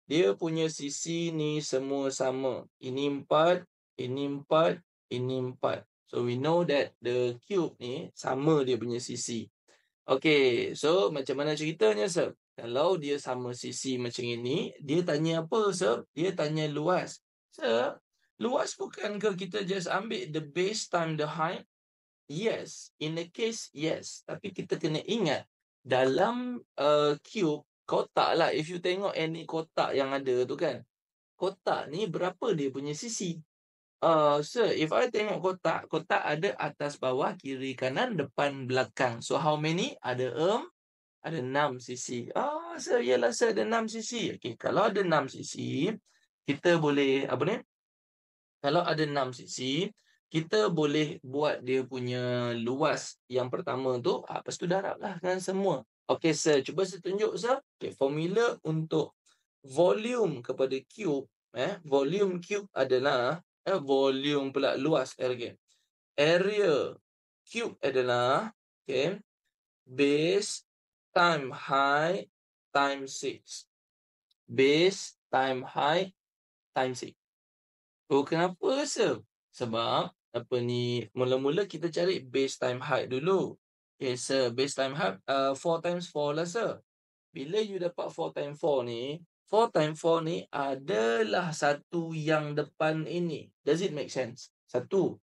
dia punya sisi ni semua sama. Ini 4, ini 4, ini 4. So we know that the cube ni sama dia punya sisi. Okay, so macam mana ceritanya, sir? Kalau dia sama sisi macam ini, dia tanya apa, sir? Dia tanya luas. Sir, luas bukankah kita just ambil the base time the height? Yes, in the case, yes. Tapi kita kena ingat, dalam cube, kotak lah. If you tengok any kotak yang ada tu kan, kotak ni berapa dia punya sisi? Sir, if I tengok kotak, kotak ada atas, bawah, kiri, kanan, depan, belakang. So, how many? Ada 6 sisi. Sir, yalah sir, ada 6 sisi. Okay, kalau ada 6 sisi, kita boleh, kalau ada 6 sisi, kita boleh buat dia punya luas yang pertama tu, lepas tu darablah dengan semua. Okay, sir, cuba saya tunjuk, sir. Okay, formula untuk volume kepada cube, volume cube adalah, volume pula luas, okay. Area cube adalah, okay, base time height times 6. Base time height times 6. Oh, kenapa, sir? Sebab, mula-mula kita cari base time height dulu. Okay, sir, base time height, 4 times 4 lah, sir. Bila you dapat 4 times 4 ni, 4 times 4 ni adalah satu yang depan ini. Does it make sense? Satu.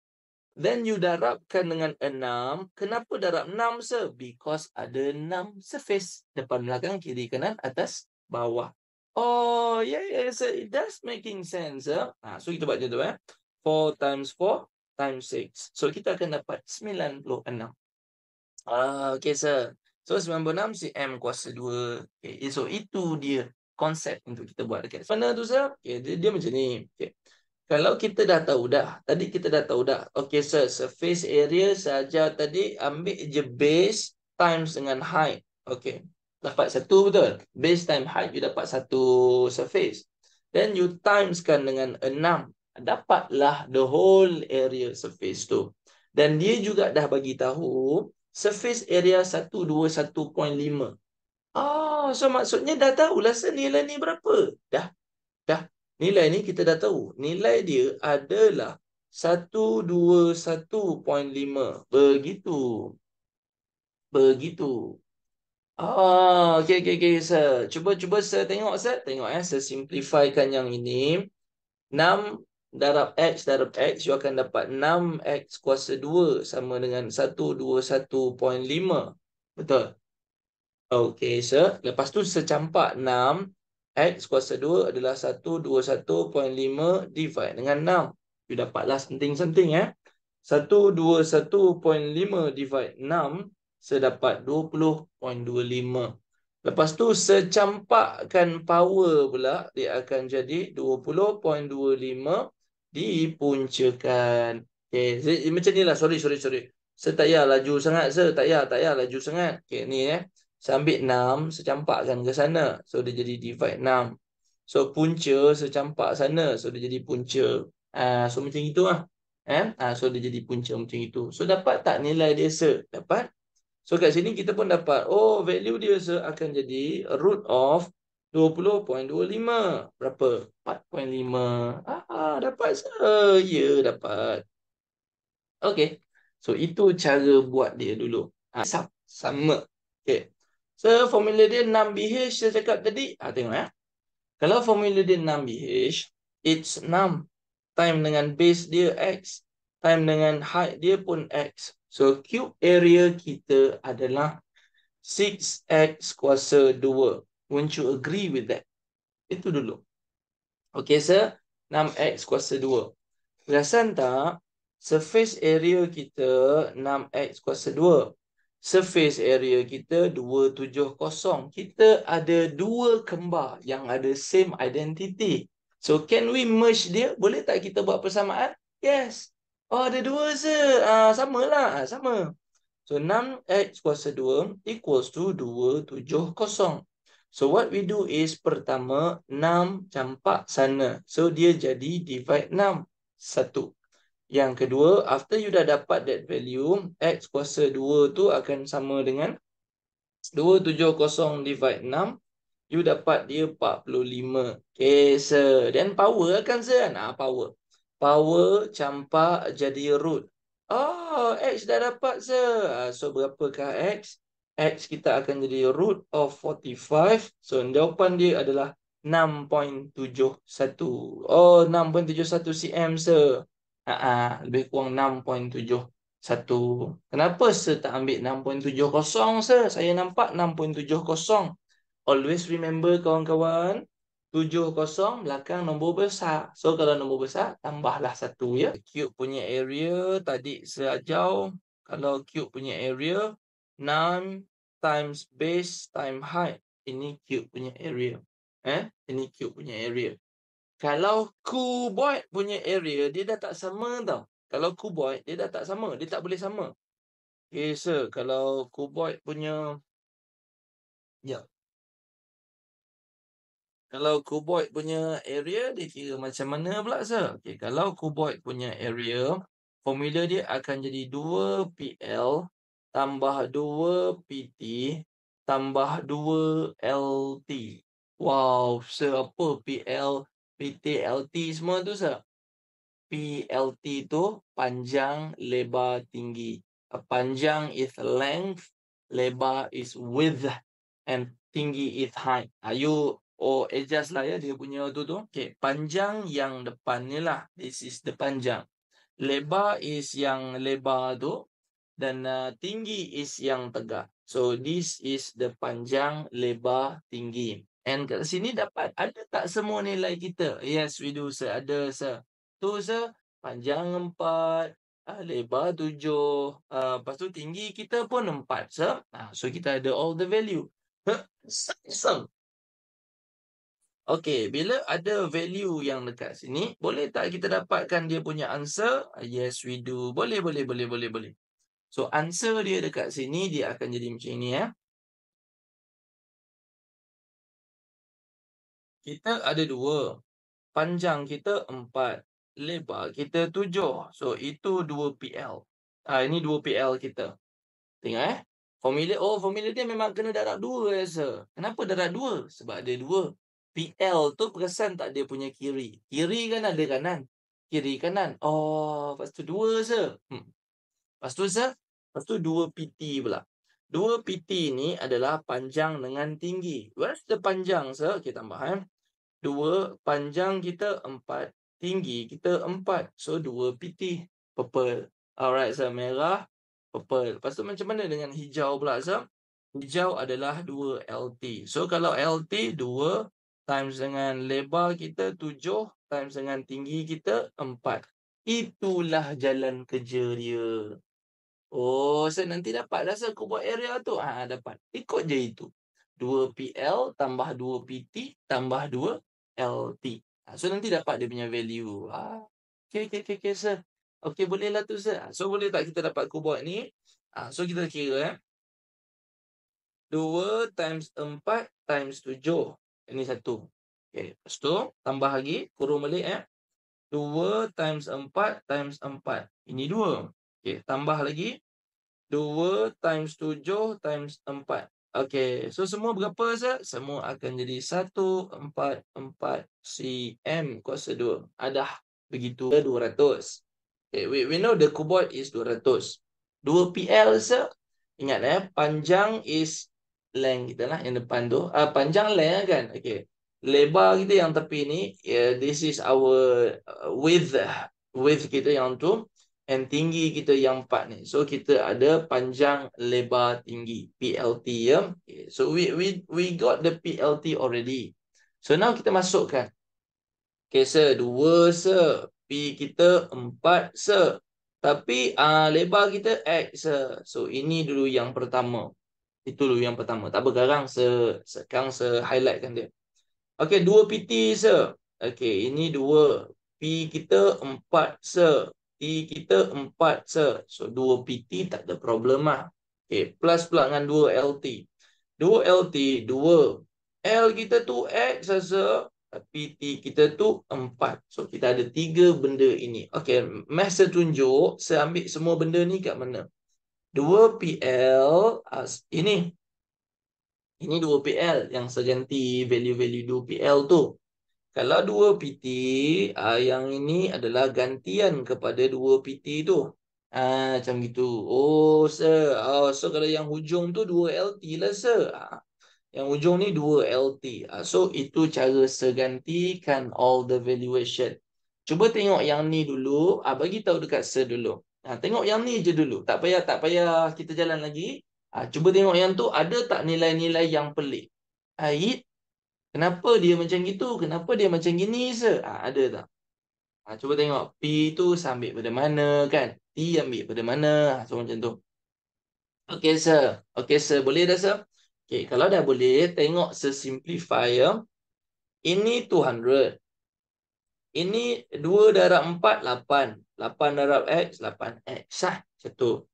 Then you darabkan dengan 6. Kenapa darab 6, sir? Because ada 6 surface. Depan, belakang, kiri, kanan, atas, bawah. Oh, yeah, sir. It does making sense, sir. So kita buat macam tu, 4 times 4 times 6. So kita akan dapat 96. Okay, sir. So 96 cm kuasa 2. Okay, so itu dia konsep untuk kita buat dekat mana tu, sir? Okay, dia macam ni. Okay. Kalau kita dah tahu dah, tadi kita dah tahu dah. Okay, sir, surface area saja tadi ambil je base times dengan height. Okay, dapat satu, betul? Base times height, you dapat satu surface. Then you timeskan dengan 6. Dapatlah the whole area surface tu. Dan dia juga dah bagi tahu surface area 121.5. So maksudnya dah tahulah senilai ni berapa. Dah. Nilai ni kita dah tahu. Nilai dia adalah 121.5. Begitu. Okay, sir. Cuba sir tengok, sir. Tengok, saya simplifykan yang ini. 6 darab X darab X, you akan dapat 6X kuasa 2 sama dengan 121.5. Betul? Okay, sir. Lepas tu secampak 6. X kuasa 2 adalah 121.5 divide dengan 6. You dapatlah something. 121.5 divide 6, saya dapat 20.25. Lepas tu secampakkan power pula, dia akan jadi 20.25 dipuncakan. Okay, macam ni lah. Sorry. Saya tak payah laju sangat, sir. Tak payah laju sangat. Okay, ni saya ambil 6, saya campakkan ke sana. So, dia jadi divide 6. So, punca saya campak sana. So, dia jadi punca. So, macam itu lah. So, dia jadi punca macam itu. So, dapat tak nilai dia, sir? Dapat. So, kat sini kita pun dapat. Oh, value dia, sir, akan jadi root of 20.25. Berapa? 4.5. Dapat, sir. Ya, dapat. Okay. So, itu cara buat dia dulu. Sama. Okay. So, formula dia 6BH saya cakap tadi. Tengok. Kalau formula dia 6BH, it's 6 time dengan base dia X, time dengan height dia pun X. So, cube area kita adalah 6X kuasa 2. Won't you agree with that? Itu dulu. Okay, sir. 6X kuasa 2. Perasan tak? Surface area kita 6X kuasa 2. Surface area kita 270. Kita ada dua kembar yang ada same identity. So, can we merge dia? Boleh tak kita buat persamaan? Yes. Ada dua, sir. Samalah. Sama. So, 6X kuasa 2 equals to 270. So, what we do is pertama, 6 campak sana. So, dia jadi divide 6. 1. Yang kedua, after you dah dapat that value, X kuasa 2 tu akan sama dengan 270 divide 6. You dapat dia 45. Okay, sir. Then power kan, sir? Power. Power campak jadi root. Oh, X dah dapat, sir. So, berapakah X? X kita akan jadi root of 45. So, jawapan dia adalah 6.71. Oh, 6.71 cm, sir. Lebih kurang 6.71. Kenapa sir tak ambil 6.70, sir? Saya nampak 6.70. Always remember kawan-kawan, 70 belakang nombor besar. So kalau nombor besar, tambahlah 1 ya. Cube punya area tadi saya ajar. Kalau cube punya area, 9 times base times height. Ini cube punya area. Ini cube punya area. Kalau cuboid punya area, dia dah tak sama tau. Kalau cuboid, dia dah tak sama. Dia tak boleh sama. Okay, sir. Kalau cuboid punya... Ya. Kalau cuboid punya area, dia kira macam mana pula, sir? Okay, kalau cuboid punya area, formula dia akan jadi 2PL tambah 2PT tambah 2LT. Wow, sir, apa PL, PT, LT semua tu, sir? PLT tu panjang, lebar, tinggi. Panjang is length, lebar is width, and tinggi is height. You adjust lah ya dia punya tu. Okay, panjang yang depan ni lah. This is the panjang. Lebar is yang lebar tu. Dan tinggi is yang tegak. So, this is the panjang, lebar, tinggi. And kat sini dapat, ada tak semua nilai kita? Yes, we do, sir. Ada, sir. Tu, sir. Panjang 4, lebar 7. Lepas tu tinggi kita pun 4, sir. So, kita ada all the value. Samsung. Okey, bila ada value yang dekat sini, boleh tak kita dapatkan dia punya answer? Yes, we do. Boleh. So, answer dia dekat sini, dia akan jadi macam ini ya. Kita ada 2. Panjang kita 4. Lebar kita 7. So, itu 2PL. Ini 2PL kita. Tengok formula dia memang kena darab 2 ya, sir. Kenapa darab 2? Sebab ada 2. PL tu perasan tak dia punya kiri. Kiri kan ada kanan. Kiri kanan. Oh, lepas tu 2, sir. Lepas tu, sir. Lepas tu 2 PT pula. 2 PT ni adalah panjang dengan tinggi. Where's the panjang, sir? Okay, tambah 2, panjang kita 4. Tinggi kita 4. So, 2 PT. Purple. Alright, sir. Merah. Purple. Lepas tu macam mana dengan hijau pula, sir? Hijau adalah 2 LT. So, kalau LT 2 times dengan lebar kita 7 times dengan tinggi kita 4. Itulah jalan kerja dia. Oh, saya nanti dapat dah, sir, aku buat area tu. Dapat. Ikut je itu. 2PL tambah 2PT tambah 2LT. So, nanti dapat dia punya value. Okay, sir. Okay, bolehlah tu, sir. So, boleh tak kita dapat kubot ni? So, kita kira 2 times 4 times 7. Ini 1. Okay, lepas tu, tambah lagi. Kurung balik 2 times 4 times 4. Ini 2. Okay, tambah lagi. 2 times 7 times 4. Okay, so semua berapa, sir? Semua akan jadi 144 cm kuasa 2. Dah begitu 200. Okay, we know the cuboid is 200. 2 PL, sir. Ingat panjang is length kita lah yang depan tu. Panjang length kan? Okay. Lebar kita yang tepi ni, this is our width kita yang tu. And tinggi kita yang 4 ni. So, kita ada panjang, lebar, tinggi. PLT ya. Okay. So, we got the PLT already. So, now kita masukkan. Okay, sir. 2, sir. P kita 4, sir. Tapi, lebar kita X, sir. So, ini dulu yang pertama. Itu dulu yang pertama. Tak bergarang, sir. Sekarang, sir, highlightkan dia. Okay, 2 PT, sir. Okay, ini 2. P kita 4, sir. T kita 4, sir. So, 2 PT tak ada problem lah. Okay, plus pula dengan 2 LT. 2 LT, 2. L kita tu X, sir. PT kita tu 4. So, kita ada 3 benda ini. Okay, Master tunjuk. Saya ambil semua benda ni kat mana? 2 PL. Ini. Ini 2PL yang saya ganti value-value 2PL tu. Kalau 2PT, yang ini adalah gantian kepada 2PT tu. Macam gitu. Oh, sir. Oh, so kalau yang hujung tu 2LT lah, sir. Yang hujung ni 2LT. So, itu cara segantikan all the valuation. Cuba tengok yang ni dulu. Bagi tahu dekat sir dulu. Tengok yang ni je dulu. Tak payah kita jalan lagi. Cuba tengok yang tu ada tak nilai-nilai yang pelik. Kenapa dia macam gitu? Kenapa dia macam gini, sir? Ada tak? Cuba tengok. P tu saya ambil pada mana kan? T ambil pada mana? So macam tu. Okey, sir. Okey, sir. Boleh dah, sir? Okey, kalau dah boleh, tengok simplify ya. Ini 200. Ini 2 darab 4, 8. 8 darab X, 8X. Macam tu.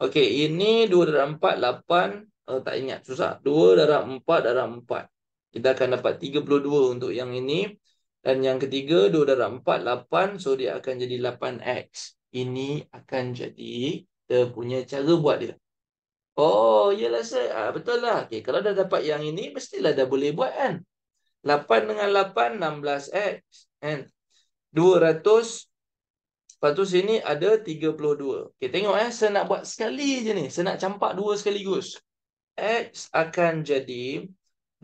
Okey, ini 2 darab 4, 8. Tak ingat, susah. 2 darab 4 darab 4. Kita akan dapat 32 untuk yang ini. Dan yang ketiga, 2 darab 4, 8. So, dia akan jadi 8X. Ini akan jadi kita punya cara buat dia. Oh, iyalah, sir. Betul lah. Okay, kalau dah dapat yang ini, mestilah dah boleh buat kan. 8 dengan 8, 16X. Kan? 200. Lepas tu sini ada 32. Okay, tengok saya nak buat sekali je ni. Saya nak campak dua sekaligus. X akan jadi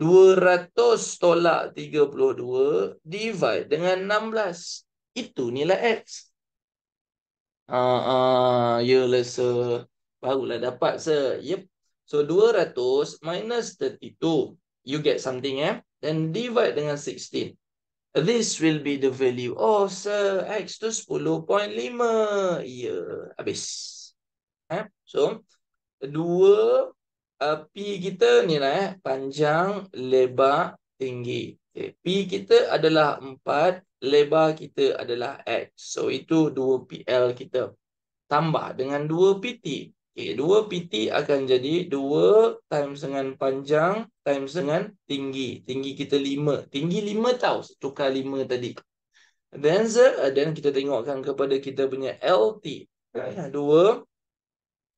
200 tolak 32 divide dengan 16. Itu nilai X. Yalah, sir. Barulah dapat, sir. Yep. So, 200 minus 32. You get something, Then divide dengan 16. This will be the value. Oh, sir. X tu 10.5. Ya, habis. So, 2 P kita ni lah panjang, lebar, tinggi. Okay. P kita adalah 4, lebar kita adalah X. So, itu 2PL kita. Tambah dengan 2PT. Okay, 2PT akan jadi 2 times dengan panjang times dengan tinggi. Tinggi kita 5. Tinggi 5 tau. Tukar 5 tadi. Then kita tengokkan kepada kita punya LT. 2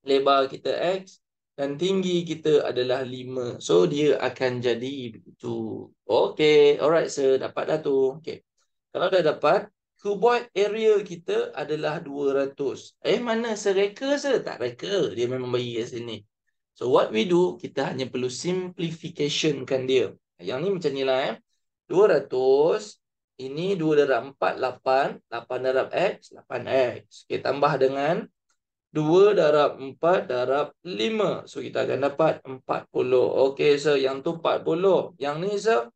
lebar kita X dan tinggi kita adalah 5. So, dia akan jadi begitu. Okay. Alright, sir. Dapat dah tu. Okay. Kalau dah dapat, cuboid area kita adalah 200. Mana sereka, sir? Tak reka. Dia memang bagi kat sini. So, what we do, kita hanya perlu simplification kan dia. Yang ni macam ni lah, 200. Ini 2 darab 4, 8. 8 darab X, 8X. Okay, tambah dengan 2 darab 4 darab 5. So, kita akan dapat 40. Okey, sir. Yang tu 40. Yang ni, sir.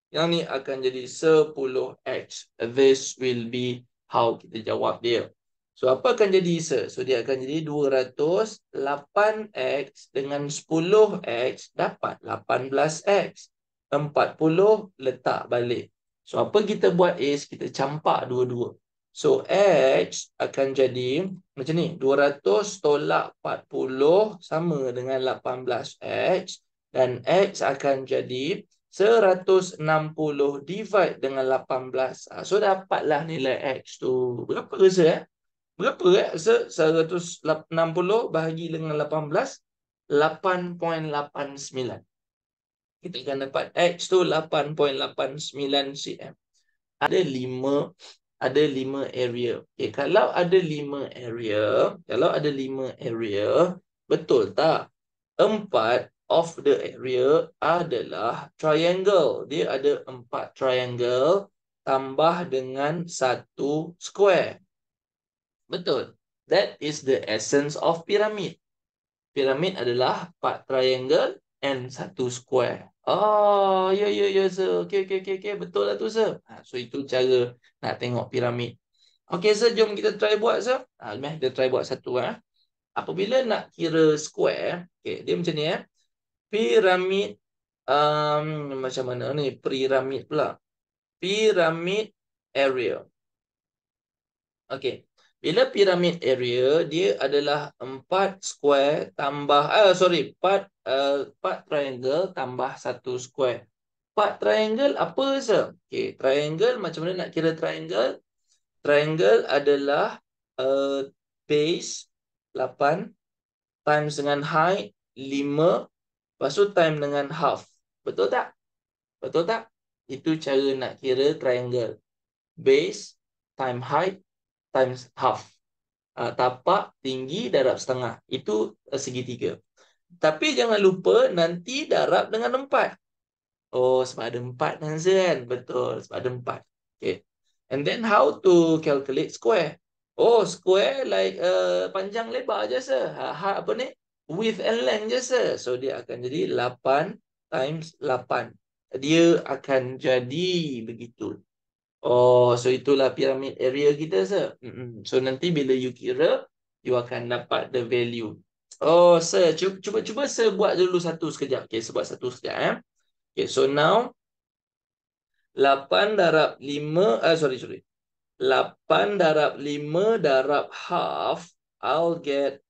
Yang ni akan jadi 10X. This will be how kita jawab dia. So, apa akan jadi, sir? So, dia akan jadi 208X dengan 10X dapat 18X. 40 letak balik. So, apa kita buat is kita campak dua-dua. So, X akan jadi macam ni. 200 tolak 40 sama dengan 18X. Dan X akan jadi 160 divide dengan 18. So, dapatlah nilai X tu. Berapa rasa? Berapa? 160 bahagi dengan 18. 8.89. Kita akan dapat X tu 8.89 cm. Ada 5 area. Okay, kalau ada 5 area, betul tak? 4 of the area adalah triangle. Dia ada 4 triangle tambah dengan 1 square. Betul. That is the essence of pyramid. Piramid adalah 4 triangle and 1 square. Oh, ya, sir. Okay. Betul lah tu, sir. So, itu cara nak tengok piramid. Okay, sir. Jom kita try buat, sir. Kita try buat satu. Apabila nak kira square, okay, dia macam ni, Piramid, macam mana ni? Piramid pula. Piramid area. Okay. Bila piramid area, dia adalah 4 square tambah, 4 triangle tambah 1 square. 4 triangle apa, sir? Okay, triangle, macam mana nak kira triangle? Triangle adalah base 8 times dengan height 5, lepas tu time dengan half. Betul tak? Betul tak? Itu cara nak kira triangle. Base time height times half. Tapak, tinggi, darab setengah. Itu segitiga. Tapi jangan lupa nanti darab dengan 4. Oh, sebab ada 4 answer kan? Betul, sebab ada 4. Okay. And then how to calculate square? Oh, square like panjang lebar je sir. Apa ni? Width and length je sir. So, dia akan jadi 8 times 8. Dia akan jadi begitu. Oh, so itulah piramid area kita sir. So, nanti bila you kira, you akan dapat the value. Oh, sir, cuba sir buat dulu satu sekejap. Okay, buat satu sekejap. Okay, so now 8 darab 5, sorry. 8 darab 5 darab half, I'll get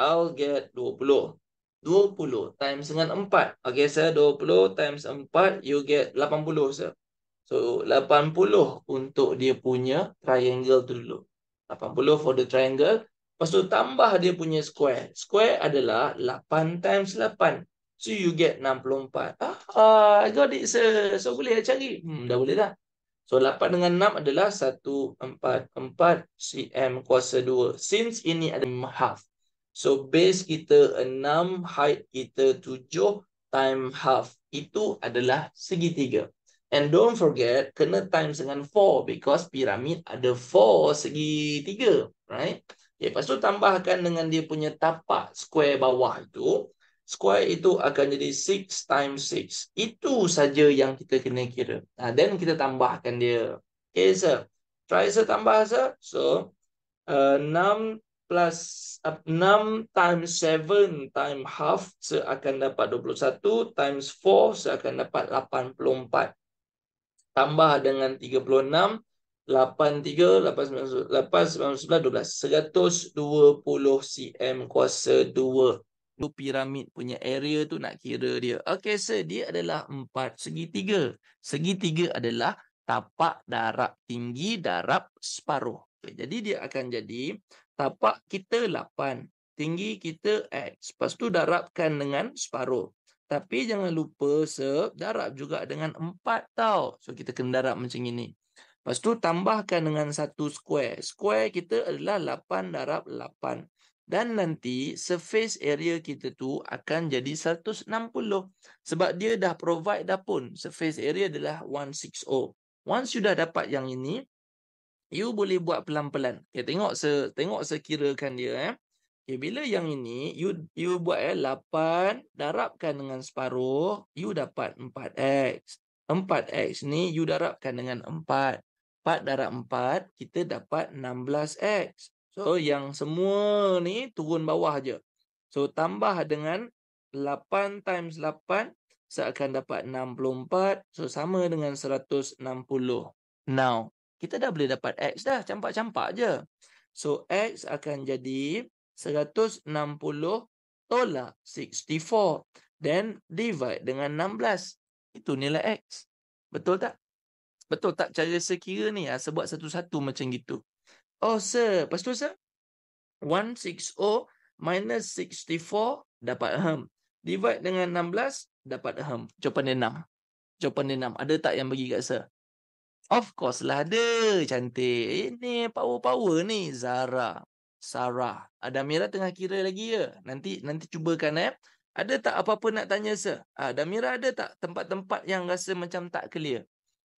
20. 20 times dengan 4. Okay, sir, 20 times 4, you get 80, sir. So, 80 untuk dia punya triangle tu dulu. 80 for the triangle. Lepas tu tambah dia punya square. Square adalah 8 times 8. So, you get 64. I got it, sir. So, boleh cari? Dah boleh dah. So, 8 dengan 6 adalah 144 cm kuasa 2. Since ini ada half. So, base kita 6, height kita 7, time half. Itu adalah segitiga. And don't forget, kena times dengan 4 because piramid ada 4 segitiga. Right? Okay, lepas tu tambahkan dengan dia punya tapak square bawah itu. Square itu akan jadi 6 times 6. Itu saja yang kita kena kira. Then kita tambahkan dia. Okay, sir. Try sir tambah, sir. So, 6 plus 6 times 7 times half seakan dapat 21 times 4 seakan dapat 84. Tambah dengan 36, 83, 8, 9, 11, 12. 120 cm kuasa 2. Itu piramid punya area tu nak kira dia. Okey, sir, dia adalah 4 segitiga. Segitiga adalah tapak darab tinggi darab separuh. Okay, jadi dia akan jadi tapak kita 8. Tinggi kita X. Lepas tu darabkan dengan separuh. Tapi jangan lupa darab juga dengan 4 tau. So kita kena darab macam ini. Lepas tu tambahkan dengan satu square. Square kita adalah 8 darab 8. Dan nanti surface area kita tu akan jadi 160. Sebab dia dah provide dah pun. Surface area adalah 160. Once you dah dapat yang ini, you boleh buat pelan-pelan. Okay, tengok sekirakan dia. Okay, bila yang ini, you buat 8, darabkan dengan separuh, you dapat 4x. 4x ni, you darabkan dengan 4. 4 darab 4, kita dapat 16x. So, yang semua ni turun bawah je. So, tambah dengan 8 times 8, seakan dapat 64. So, sama dengan 160. Now, kita dah boleh dapat x dah. Campak-campak je. So, x akan jadi 160 tolak 64. Then divide dengan 16. Itu nilai X. Betul tak? Betul tak cara sekira ni? Sebab satu-satu macam gitu. Oh, sir. Lepas tu, sir. 160 minus 64 dapat divide dengan 16 dapat Jawapan dia 6. Jawapan dia 6. Ada tak yang bagi kat sir? Of course lah ada. Cantik. Ini power-power ni. Sarah. Damira tengah kira lagi ya. Nanti cubakan Ada tak apa-apa nak tanya sir? Damira ada tak tempat-tempat yang rasa macam tak clear?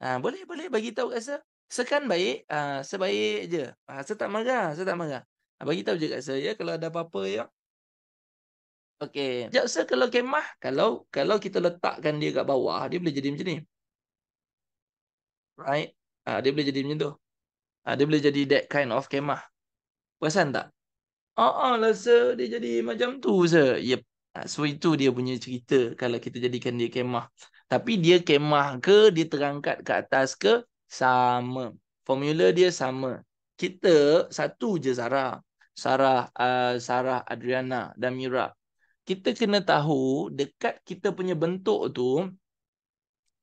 Boleh bagi tahu kat sir. Sir kan baik. Sebaik je. Sir tak marah. Bagi tahu je kat sir ya kalau ada apa-apa ya. Okey. Sekejap sir, kalau kemah, kalau kita letakkan dia kat bawah, dia boleh jadi macam ni. Right? Dia boleh jadi macam tu. Dia boleh jadi that kind of kemah. Perasan tak? Lah sir, dia jadi macam tu sir. Yep. So itu dia punya cerita kalau kita jadikan dia kemah. Tapi dia kemah ke, dia terangkat ke atas ke, sama. Formula dia sama. Kita satu je Sarah. Sarah, Adriana dan Mira. Kita kena tahu dekat kita punya bentuk tu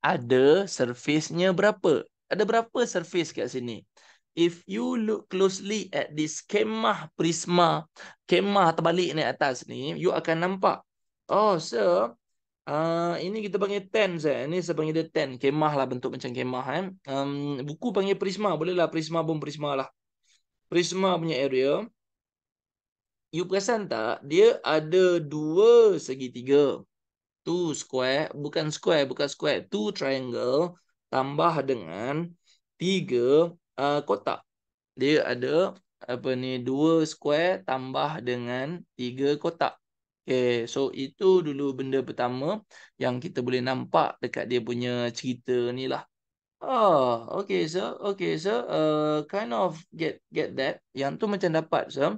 ada surface-nya berapa. Ada berapa surface kat sini? If you look closely at this kemah prisma, kemah terbalik ni atas ni, you akan nampak. Oh, sir, Ini kita panggil ten saya. Ini saya panggil dia ten. Kemah lah, bentuk macam kemah buku panggil prisma. Boleh lah prisma pun prisma lah. Prisma punya area. You perasan tak? Dia ada dua segitiga. Two square, bukan square, bukan square. Two triangle tambah dengan tiga kotak. Dia ada apa ni, dua square tambah dengan tiga kotak. Okay, so itu dulu benda pertama yang kita boleh nampak dekat dia punya cerita ni lah. Okay sir, okay sir. Kind of get that. Yang tu macam dapat sir.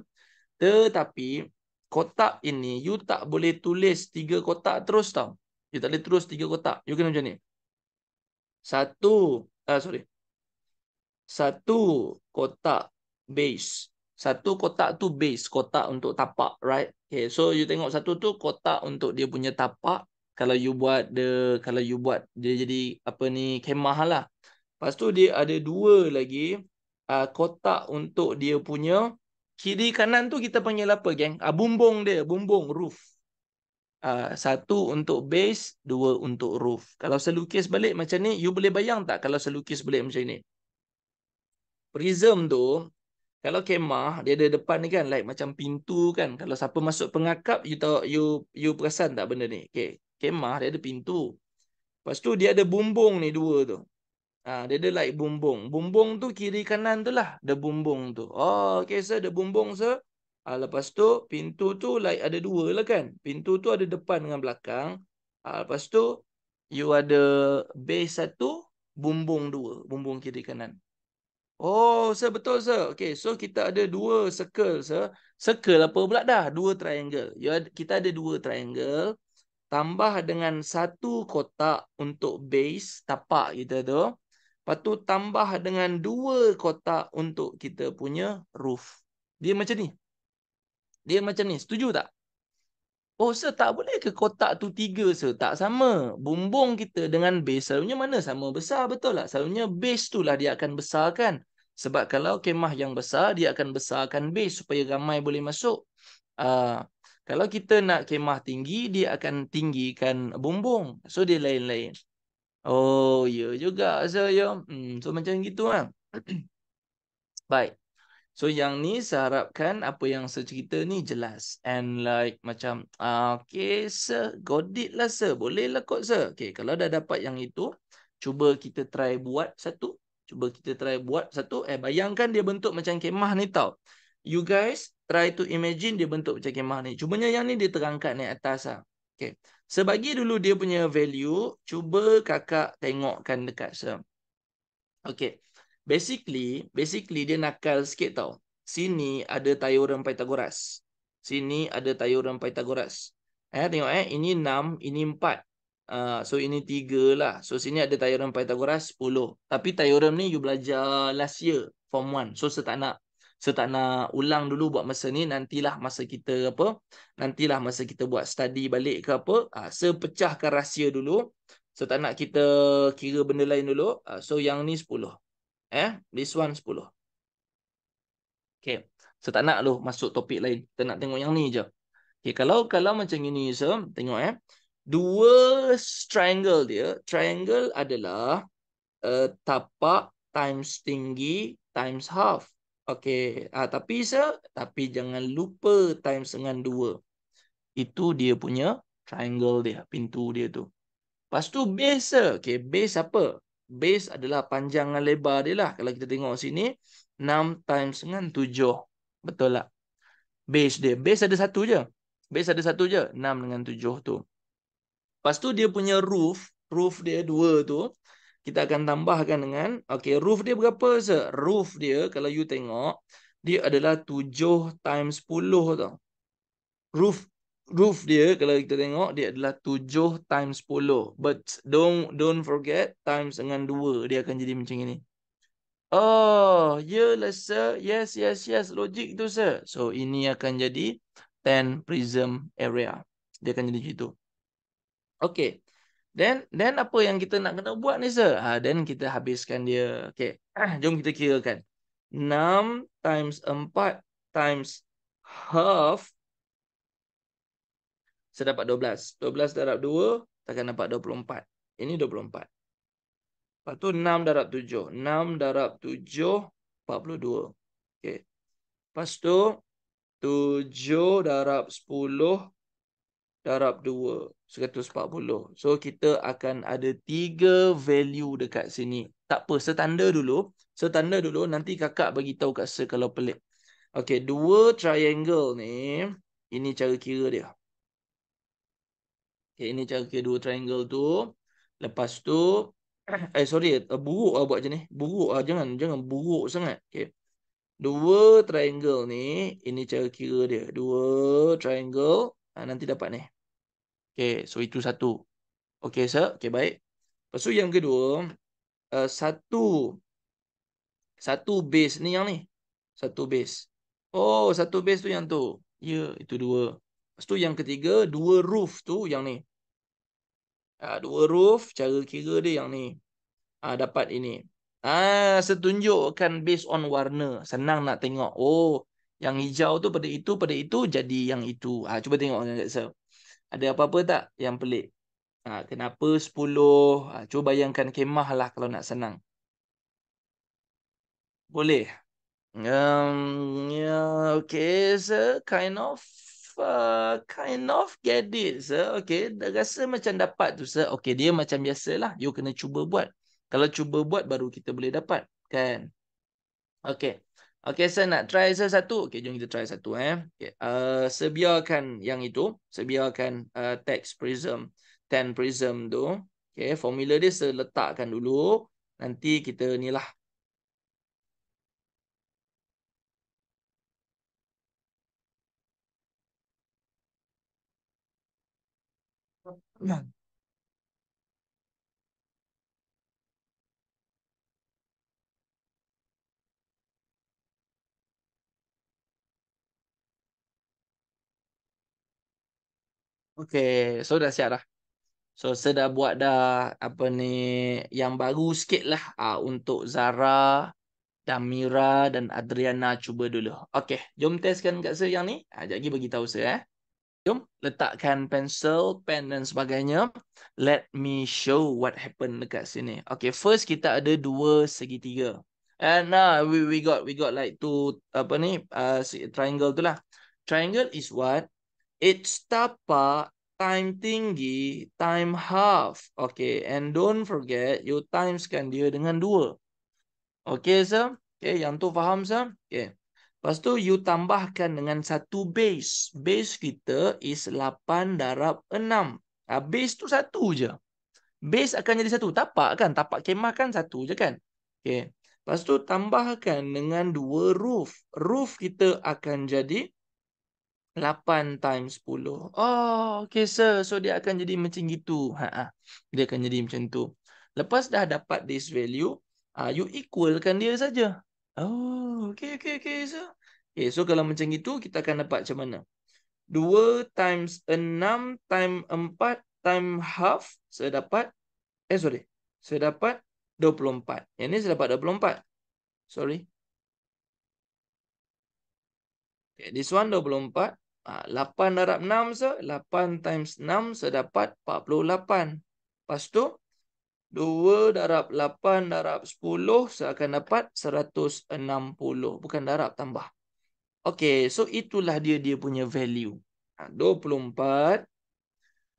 Tetapi kotak ini you tak boleh tulis tiga kotak terus tau. You tak boleh terus tiga kotak. You kena macam ni. Sorry. Satu kotak base. Satu kotak tu base, kotak untuk tapak, right? Okay, so you tengok satu tu kotak untuk dia punya tapak. Kalau you buat dia jadi apa ni, kemah lah. Lepas tu dia ada dua lagi kotak untuk dia punya kiri kanan tu kita panggil apa, geng? Bumbung dia, bumbung, roof. Satu untuk base, dua untuk roof. Kalau saya lukis balik macam ni, you boleh bayang tak kalau saya lukis balik macam ni? Prism tu, kalau kemah, dia ada depan ni kan, like macam pintu kan. Kalau siapa masuk pengakap, you tahu, you perasan tak benda ni? Okay. Kemah, dia ada pintu. Lepas tu, dia ada bumbung ni dua tu. Dia ada like bumbung. Bumbung tu kiri kanan tu lah. Ada bumbung tu. Okay sir, ada bumbung sir. Lepas tu, pintu tu like ada dua lah kan. Pintu tu ada depan dengan belakang. Lepas tu, you ada base satu, bumbung dua. Bumbung kiri kanan. Sir, betul, sir. Okay, so kita ada dua circle, sir. Circle apa pula dah? Dua triangle. Kita ada dua triangle. Tambah dengan satu kotak untuk base, tapak kita tu. Lepas tu tambah dengan dua kotak untuk kita punya roof. Dia macam ni. Dia macam ni. Setuju tak? Sir, tak boleh ke kotak tu tiga, sir? Tak sama. Bumbung kita dengan base selalunya mana sama besar, betul tak? Selalunya base tu lah dia akan besarkan. Sebab kalau kemah yang besar, dia akan besarkan base supaya ramai boleh masuk. Kalau kita nak kemah tinggi, dia akan tinggikan bumbung. So, dia lain-lain. Ya juga, sir. Ya. So, macam gitu lah. Baik. So yang ni saya harapkan apa yang saya cerita ni jelas. And like macam okay sir, got it lah sir. Boleh lah kot sir. Okay, kalau dah dapat yang itu, cuba kita try buat satu. Cuba kita try buat satu. Bayangkan dia bentuk macam kemah ni tau. You guys try to imagine dia bentuk macam kemah ni. Cumanya yang ni dia terangkat naik atas lah. Okay. Sebagi dulu dia punya value, cuba kakak tengokkan dekat sir. Okay. Basically dia nakal sikit tau. Sini ada teorem Pythagoras. Sini ada teorem Pythagoras. Tengok ini 6, ini 4. So ini 3 lah. So sini ada teorem Pythagoras 10. Tapi teorem ni you belajar last year, form 1. So saya tak nak ulang dulu buat masa ni. Nantilah masa kita buat study balik ke apa. Saya pecahkan rahsia dulu. Saya tak nak kita kira benda lain dulu. So yang ni 10. This one 10. Okay. So tak nak loh masuk topik lain. Kita nak tengok yang ni je. Okay, kalau macam ini, so tengok dua triangle dia. Triangle adalah tapak times tinggi times half. Okay. Tapi jangan lupa times dengan 2. Itu dia punya triangle dia. Pintu dia tu. Lepas tu base. Okay, base apa? Base adalah panjang dan lebar dia lah. Kalau kita tengok sini, 6 times dengan 7. Betul tak? Base dia. Base ada satu je. 6 dengan 7 tu. Lepas tu dia punya roof. Roof dia 2 tu. Kita akan tambahkan dengan, okay, roof dia berapa? Roof dia, kalau you tengok, dia adalah 7 times 10 tau. Roof dia kalau kita tengok dia adalah 7 times 10. But don't forget times dengan 2 dia akan jadi macam ini. Yalah sir. Yes. Logik tu sir. So ini akan jadi 10 prism area. Dia akan jadi gitu. Okay. Then apa yang kita nak kena buat ni sir? Then kita habiskan dia. Okay. Jom kita kirakan. 6 times 4 times half. Saya dapat 12. 12 darab 2. takkan dapat 24. Ini 24. Lepas tu 6 darab 7. 6 darab 7, 42. Okay. Lepas tu 7 darab 10 darab 2, 140. So, kita akan ada 3 value dekat sini. Tak apa, setanda dulu. Setanda dulu, nanti kakak bagi tahu kat Sir kalau pelik. Okay, 2 triangle ni, ini cara kira dia. Okay, ini cara kira 2 triangle tu. Lepas tu, sorry, buruk lah buat macam ni. Buruk lah, jangan buruk sangat. Okay. 2 triangle ni, ini cara kira dia. 2 triangle, nanti dapat ni. Okay, so itu satu. Okay, sir. Okay, baik. Lepas tu yang kedua, satu base ni yang ni. Satu base. Oh, satu base tu yang tu. Ya, itu 2. Lepas tu yang ketiga, 2 roof tu yang ni. 2 roof, cara kira dia yang ni. Dapat ini. Setunjukkan based on warna. Senang nak tengok. Oh, yang hijau tu pada itu jadi yang itu. Cuba tengok dengan Kak Sir. Ada apa-apa tak yang pelik? Kenapa 10? Cuba bayangkan kemah lah kalau nak senang. Boleh? Yeah, okay, sir. Kind of get it, sir. Okay, rasa macam dapat tu, sir. Okay, dia macam biasalah. You kena cuba buat. Kalau cuba buat, baru kita boleh dapat. Kan? Okay. Okay, sir. Nak try, sir, satu? Okay, jom kita try satu, Okay. Sebiarkan yang itu. Sebiarkan text prism. 10 prism tu. Okay, formula dia saya letakkan dulu. Nanti kita ni lah. Okay, so dah siap dah. So, saya dah buat dah apa ni yang baru sikit lah untuk Zara, Damira dan Adriana cuba dulu. Okay, jom testkan kat saya yang ni. Sekejap lagi bagi tahu saya. Jom letakkan pensel, pen dan sebagainya. Let me show what happened dekat sini. Okay, first kita ada 2 segitiga. And we got like two apa ni triangle tu lah. Triangle is what? It's tapak time tinggi time half. Okay, and don't forget you timeskan dia dengan 2. Okay, sir? Okay, yang tu faham, sir? Okay. Lepas tu, you tambahkan dengan satu base. Base kita is 8 darab 6. Base tu satu je. Base akan jadi satu. Tapak kan? Tapak kemah kan satu je kan? Okay. Lepas tu, tambahkan dengan 2 roof. Roof kita akan jadi 8 times 10. Oh, okay, sir. So, dia akan jadi macam gitu. Dia akan jadi macam tu. Lepas dah dapat this value, you equalkan dia saja. Oh, okay, sir. Okay, so kalau macam itu, kita akan dapat macam mana? 2 times 6 times 4 times half, saya dapat, saya dapat 24. Yang ni saya dapat 24. Sorry. Okay, this one 24. 8 darab 6, sir. 8 times 6, saya dapat 48. Lepas tu, 2 darab 8 darab 10, saya akan dapat 160. Bukan darab, tambah. Okay, so itulah dia punya value. 24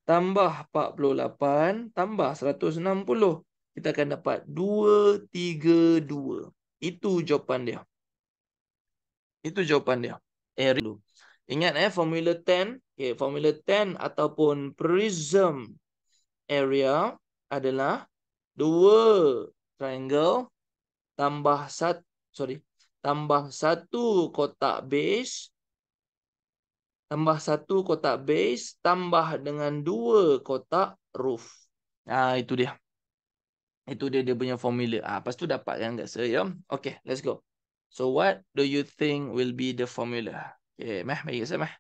tambah 48 tambah 160. Kita akan dapat 232. Itu jawapan dia. Itu jawapan dia. Dulu. Ingat formula 10. Okay, formula 10 ataupun prism area adalah 2 triangle tambah tambah 1 kotak base tambah 1 kotak base tambah dengan 2 kotak roof. Itu dia. Itu dia punya formula. Lepas tu dapat yang tak saya. Okay, let's go. So what do you think will be the formula? Okay, bagi saya Meh.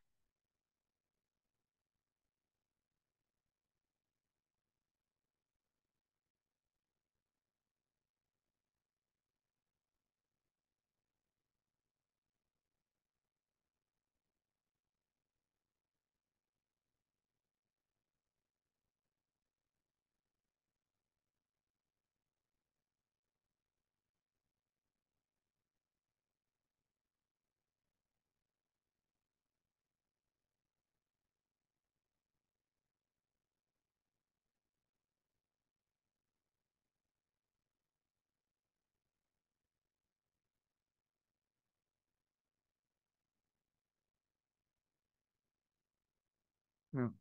Hmm.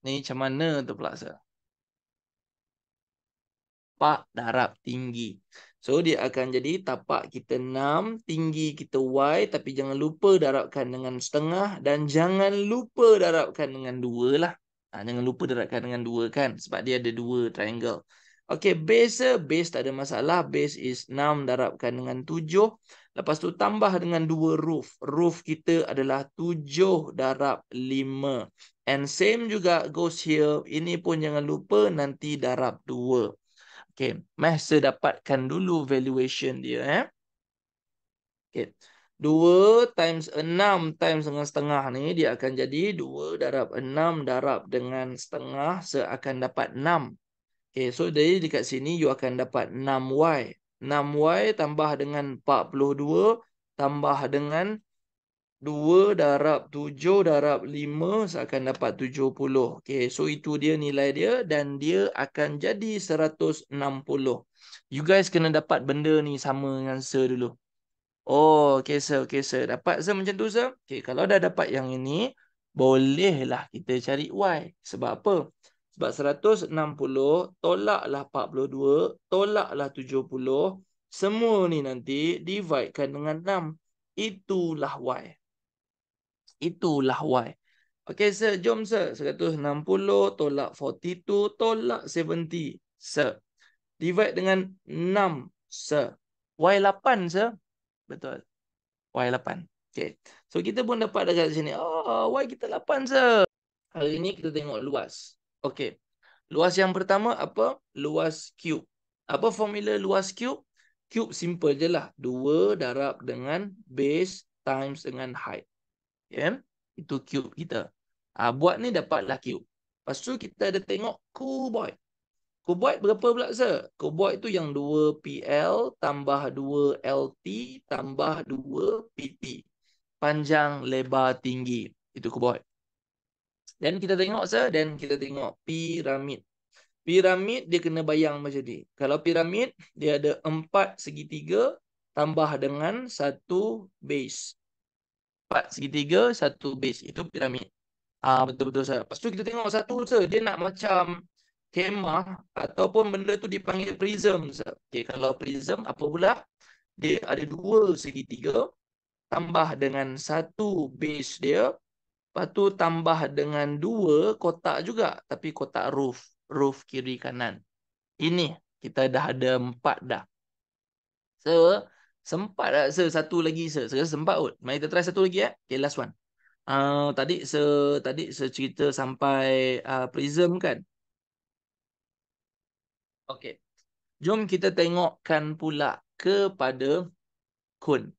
Ni macam mana tu pula, sir? Tapak darab tinggi. So, dia akan jadi tapak kita 6, tinggi kita Y. Tapi jangan lupa darabkan dengan setengah. Dan jangan lupa darabkan dengan 2 lah. Jangan lupa darabkan dengan 2 kan. Sebab dia ada 2 triangle. Okay, base. Base tak ada masalah. Base is 6 darabkan dengan 7. Lepas tu tambah dengan 2 roof. Roof kita adalah 7 darab 5. And same juga goes here. Ini pun jangan lupa nanti darab 2. Okay, masa dapatkan dulu valuation dia. Okay. 2 times 6 times dengan setengah ni, dia akan jadi 2 darab 6 darab dengan setengah, seakan dapat 6. Okay, so dari dekat sini, you akan dapat 6Y. 6Y tambah dengan 42, tambah dengan 2 darab 7 darab 5 seakan dapat 70. Okay, so itu dia nilai dia dan dia akan jadi 160. You guys kena dapat benda ni sama dengan sir dulu. Oh, okay sir, okay sir. Dapat sir macam tu sir? Okay, kalau dah dapat yang ini, bolehlah kita cari Y. Sebab apa? Sebab 160 tolaklah 42, tolaklah 70. Semua ni nanti dividekan dengan 6. Itulah Y. Itulah Y. Okay, sir. Jom, sir. 160 tolak 42 tolak 70. Sir. Divide dengan 6, sir. Y8, sir. Betul. Y8. Okay. So, kita pun dapat dekat sini. Oh, Y kita 8, sir. Hari ini kita tengok luas. Okay. Luas yang pertama apa? Luas cube. Apa formula luas cube? Cube simple je lah. 2 darab dengan base times dengan height. Okay. Itu cube kita. Buat ni dapatlah cube. Lepas tu kita ada tengok cuboid. Cuboid berapa pula, sir? Cuboid tu yang 2PL tambah 2LT tambah 2PT. Panjang, lebar, tinggi. Itu cuboid. Dan kita tengok, sir. Dan kita tengok piramid. Piramid dia kena bayang macam ni. Kalau piramid, dia ada 4 segitiga tambah dengan 1 base. 4 segitiga, 1 base. Itu piramid. Betul-betul, sir. Lepas tu kita tengok satu, sir. Dia nak macam kemah ataupun benda tu dipanggil prism, sir. Okay, kalau prism, apa pula? Dia ada 2 segitiga tambah dengan 1 base dia. Lepas tu tambah dengan 2 kotak juga. Tapi kotak roof. Roof kiri kanan. Ini kita dah ada 4 dah. So, sempat tak, sir? Satu lagi, sir. Saya rasa sempat kot. Mari kita try satu lagi, ya. Okay, last one. Tadi cerita sampai prism kan. Okey. Jom kita tengokkan pula kepada cone.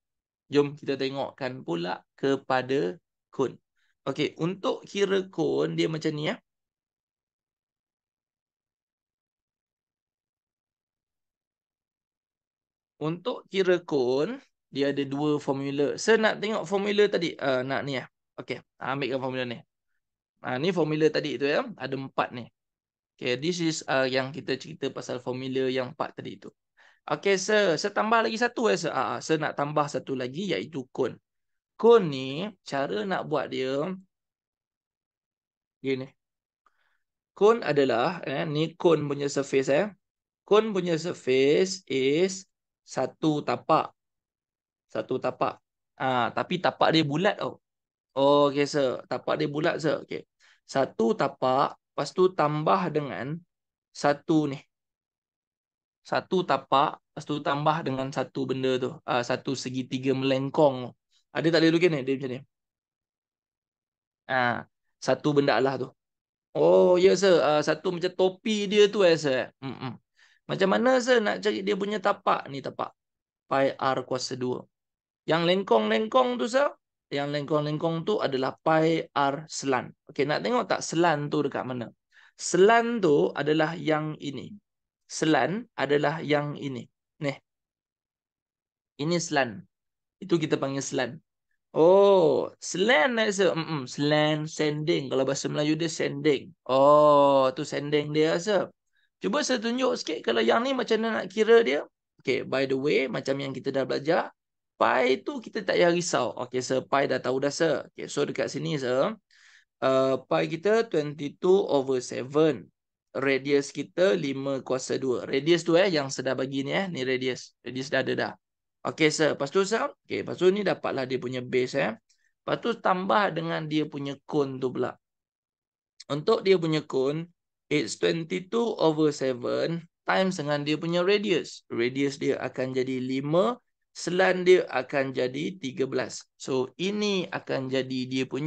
Jom kita tengokkan pula kepada cone. Okey, untuk kira cone dia macam ni, ya. Untuk kira cone dia ada 2 formula. Saya nak tengok formula tadi. Nak ni, ya. Okey, ambilkan formula ni. Ni formula tadi tu, ya. Ada 4 ni. Okay, this is yang kita cerita pasal formula yang 4 tadi tu. Okay, sir. Saya tambah lagi satu, sir. Saya nak tambah satu lagi, iaitu cone. Cone ni, cara nak buat dia, gini. Cone adalah, ni cone punya surface, Cone punya surface is satu tapak. Satu tapak. Tapi tapak dia bulat tau. Oh, okay, sir. Tapak dia bulat, sir. Okay. Satu tapak, lepas tu tambah dengan satu ni. Satu tapak, lepas tu tambah dengan satu benda tu. Satu segitiga melengkong. Ada tak dia lukis ni? Dia macam ni. Satu benda Allah tu. Oh, ya, sir. Satu macam topi dia tu, sir. Macam mana, sir, nak cari dia punya tapak? Ni tapak. Pi R kuasa 2. Yang lengkong-lengkong tu, sir. Yang lengkong-lengkong tu adalah pi R selan. Okey, nak tengok tak selan tu dekat mana? Selan tu adalah yang ini. Selan adalah yang ini. Ni. Ini selan. Itu kita panggil selan. Oh, selan, sir. Selan, sending. Kalau bahasa Melayu dia sending. Oh, tu sending dia, sir. Cuba saya tunjuk sikit kalau yang ni macam mana nak kira dia. Okay, by the way, macam yang kita dah belajar. pi tu kita tak payah risau. Okay, so pi dah tahu dah, sir. Okay, so dekat sini, sir. Pi kita 22/7. Radius kita 5/2. Radius tu yang saya dah bagi ni ni radius. Radius dah ada dah. Okay, sir. Lepas tu, sir. Okay, lepas tu ni dapatlah dia punya base Lepas tu tambah dengan dia punya cone tu pula. Untuk dia punya cone, it's 22/7 times dengan dia punya radius. Radius dia akan jadi 5, selan dia akan jadi 13. So, ini akan jadi dia punya